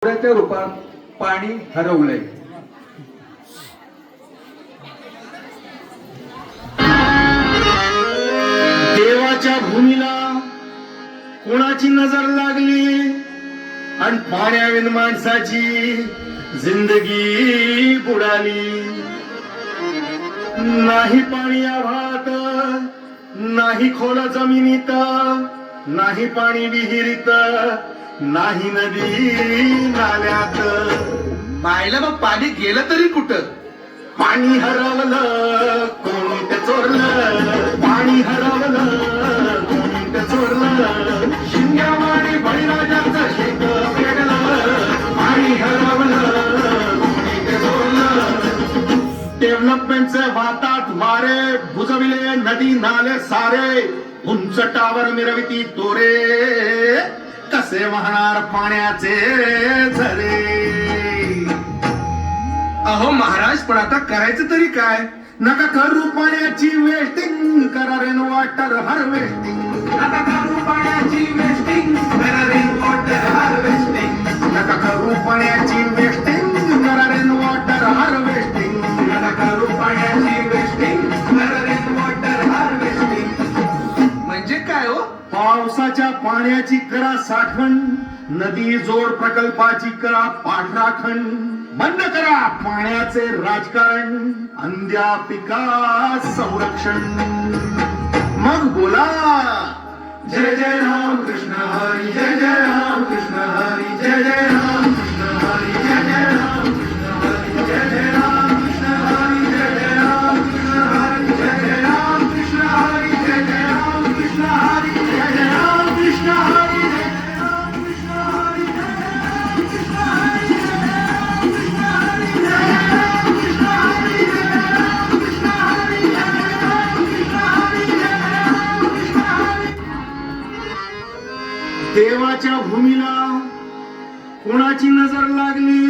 त्या रूपात पाणी हरवलंय. देवाच्या भूमीला कोणाची नजर लागली आणि पाण्याविन माणसाची जिंदगी बुडाली. नाही पाणी आभाळात, नाही खोल जमिनीत, नाही पाणी विहिरीत, नाही नदी नाल्यात. मायला मग पाणी गेलं तरी कुठं? पाणी हरवलं कोणी ते चोरलं, पाणी हरवलं कोणी ते चोरलं. शिंग्यावाणी बळीराजाचं शेत पेटलं, पाणी हरवलं कोणी ते चोरलं. डेव्हलपमेंटचे वातात वारे बुजविले नदी नाले सारे, उंच टावर मिरविती तोरे, कसे वाहणार पाण्याचे झरे. अहो महाराज, पण आता करायचं तरी काय? नका करू पाण्याची वेस्टिंग, करा रेन वॉटर हार्वेस्टिंग. नका करू पाण्याची वेस्टिंग, करा रेन वॉटर हार्वेस्टिंग. नका करू पाण्याची वेस्टिंग, करा रेन वॉटर हार्वेस्टिंग. नका करू पाण्याची वेस्टिंग, करा रेन वॉटर हार्वेस्टिंग. म्हणजे काय हो? पावसाच्या पाण्याची करा साठवण, नदी जोड प्रकल्पाची करा पाठराखण. बंद करा पाण्याचे राजकारण, अंध्या पिकास संरक्षण. मग बोला जय जय राम कृष्ण हरी, जय जय राम कृष्ण हरी, जय जय राम कृष्ण हरी, जय जय राम कृष्ण हरी, जय जय राम कृष्ण हरी, जय जय राम कृष्ण हरी, जय जय राम कृष्ण हरी, जय जय राम कृष्ण हरी, जय जय राम कृष्ण हरी, जय जय राम कृष्ण हरी, जय जय राम कृष्ण हरी, जय जय राम कृष्ण हरी, जय जय राम कृष्ण हरी, जय जय राम कृष्ण हरी, जय जय राम कृष्ण हरी. देवाच्या भूमीला कोणाची नजर लागली